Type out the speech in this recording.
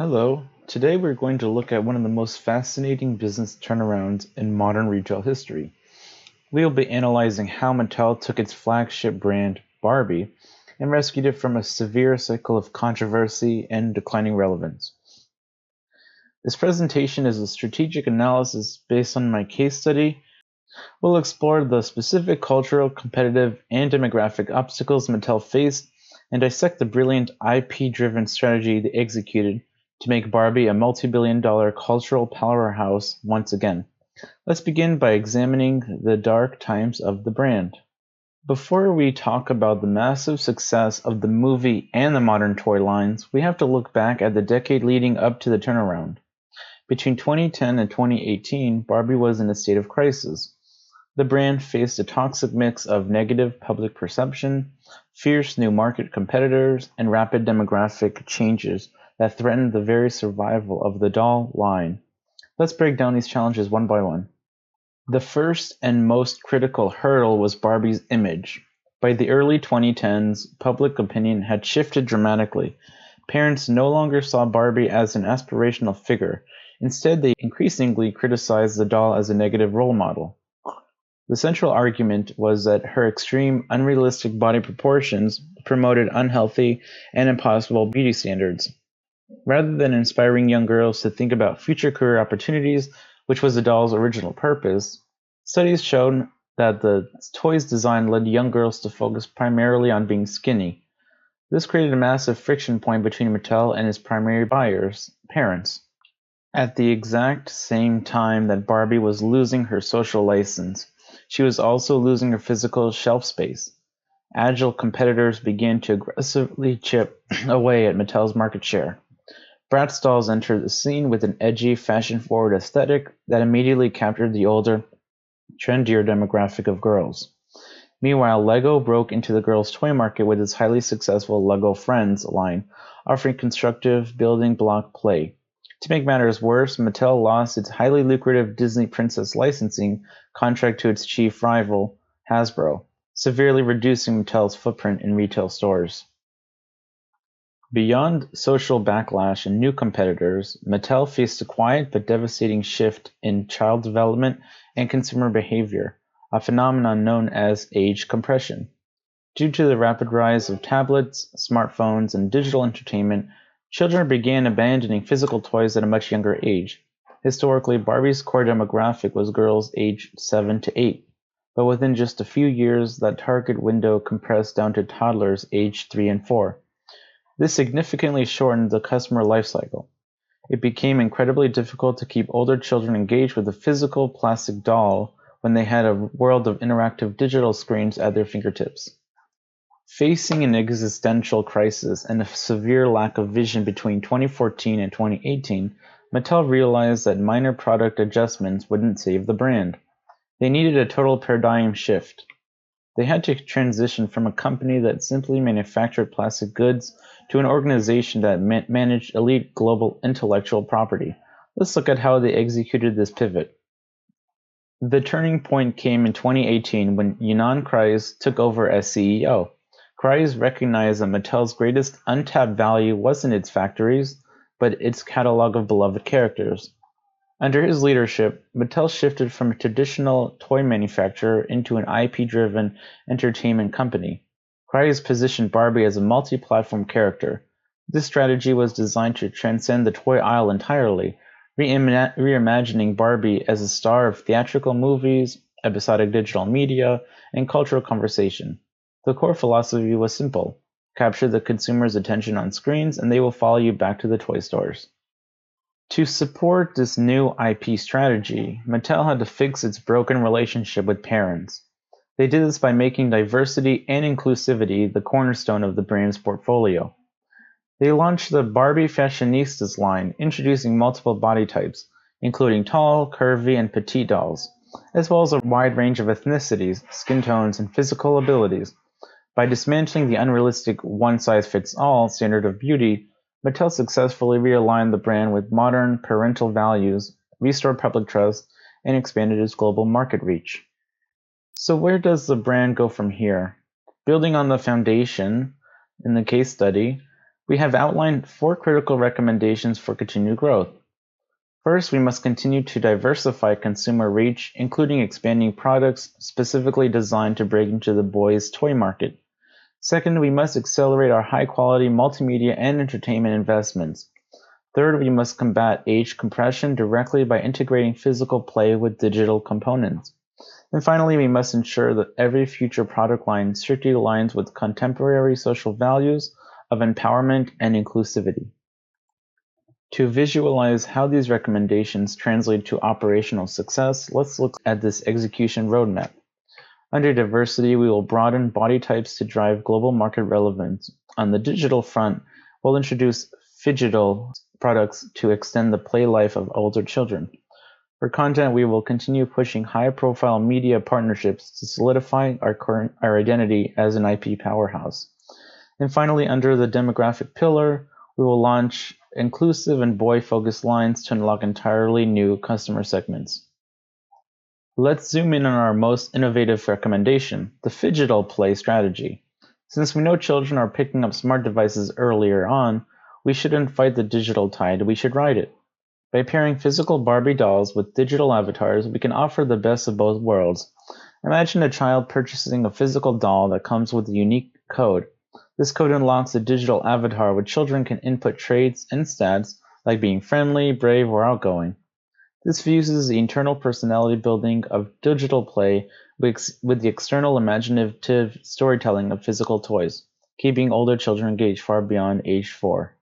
Hello. Today we're going to look at one of the most fascinating business turnarounds in modern retail history. We'll be analyzing how Mattel took its flagship brand, Barbie, and rescued it from a severe cycle of controversy and declining relevance. This presentation is a strategic analysis based on my case study. We'll explore the specific cultural, competitive, and demographic obstacles Mattel faced and dissect the brilliant IP-driven strategy they executed to make Barbie a multi-billion-dollar cultural powerhouse once again. Let's begin by examining the dark times of the brand. Before we talk about the massive success of the movie and the modern toy lines, we have to look back at the decade leading up to the turnaround. Between 2010 and 2018, Barbie was in a state of crisis. The brand faced a toxic mix of negative public perception, fierce new market competitors, and rapid demographic changes that threatened the very survival of the doll line. Let's break down these challenges one by one. The first and most critical hurdle was Barbie's image. By the early 2010s, public opinion had shifted dramatically. Parents no longer saw Barbie as an aspirational figure. Instead, they increasingly criticized the doll as a negative role model. The central argument was that her extreme, unrealistic body proportions promoted unhealthy and impossible beauty standards. Rather than inspiring young girls to think about future career opportunities, which was the doll's original purpose, studies showed that the toy's design led young girls to focus primarily on being skinny. This created a massive friction point between Mattel and its primary buyers, parents. At the exact same time that Barbie was losing her social license, she was also losing her physical shelf space. Agile competitors began to aggressively chip away at Mattel's market share. Bratz dolls entered the scene with an edgy, fashion-forward aesthetic that immediately captured the older, trendier demographic of girls. Meanwhile, LEGO broke into the girls' toy market with its highly successful LEGO Friends line, offering constructive building block play. To make matters worse, Mattel lost its highly lucrative Disney Princess licensing contract to its chief rival, Hasbro, severely reducing Mattel's footprint in retail stores. Beyond social backlash and new competitors, Mattel faced a quiet but devastating shift in child development and consumer behavior, a phenomenon known as age compression. Due to the rapid rise of tablets, smartphones, and digital entertainment, children began abandoning physical toys at a much younger age. Historically, Barbie's core demographic was girls aged 7 to 8, but within just a few years, that target window compressed down to toddlers aged 3 and 4. This significantly shortened the customer life cycle. It became incredibly difficult to keep older children engaged with a physical plastic doll when they had a world of interactive digital screens at their fingertips. Facing an existential crisis and a severe lack of vision between 2014 and 2018, Mattel realized that minor product adjustments wouldn't save the brand. They needed a total paradigm shift. They had to transition from a company that simply manufactured plastic goods to an organization that managed elite global intellectual property. Let's look at how they executed this pivot. The turning point came in 2018 when Ynon Kreiz took over as CEO. Kreiz recognized that Mattel's greatest untapped value wasn't its factories, but its catalog of beloved characters. Under his leadership, Mattel shifted from a traditional toy manufacturer into an IP-driven entertainment company. Kreiz positioned Barbie as a multi-platform character. This strategy was designed to transcend the toy aisle entirely, reimagining Barbie as a star of theatrical movies, episodic digital media, and cultural conversation. The core philosophy was simple: capture the consumer's attention on screens and they will follow you back to the toy stores. To support this new IP strategy, Mattel had to fix its broken relationship with parents. They did this by making diversity and inclusivity the cornerstone of the brand's portfolio. They launched the Barbie Fashionistas line, introducing multiple body types, including tall, curvy, and petite dolls, as well as a wide range of ethnicities, skin tones, and physical abilities. By dismantling the unrealistic one-size-fits-all standard of beauty, Mattel successfully realigned the brand with modern parental values, restored public trust, and expanded its global market reach. So where does the brand go from here? Building on the foundation in the case study, We have outlined 4 critical recommendations for continued growth. First, we must continue to diversify consumer reach, including expanding products specifically designed to break into the boys' toy market. Second, we must accelerate our high-quality multimedia and entertainment investments. Third, we must combat age compression directly by integrating physical play with digital components. And finally, we must ensure that every future product line strictly aligns with contemporary social values of empowerment and inclusivity. To visualize how these recommendations translate to operational success, let's look at this execution roadmap. Under diversity, we will broaden body types to drive global market relevance. On the digital front, we'll introduce Phygital products to extend the play life of older children. For content, we will continue pushing high-profile media partnerships to solidify our identity as an IP powerhouse. And finally, under the demographic pillar, we will launch inclusive and boy-focused lines to unlock entirely new customer segments. Let's zoom in on our most innovative recommendation, the Phygital play strategy. Since we know children are picking up smart devices earlier on, we shouldn't fight the digital tide, we should ride it. By pairing physical Barbie dolls with digital avatars, we can offer the best of both worlds. Imagine a child purchasing a physical doll that comes with a unique code. This code unlocks a digital avatar where children can input traits and stats like being friendly, brave, or outgoing. This fuses the internal personality building of digital play with the external imaginative storytelling of physical toys, keeping older children engaged far beyond age 4.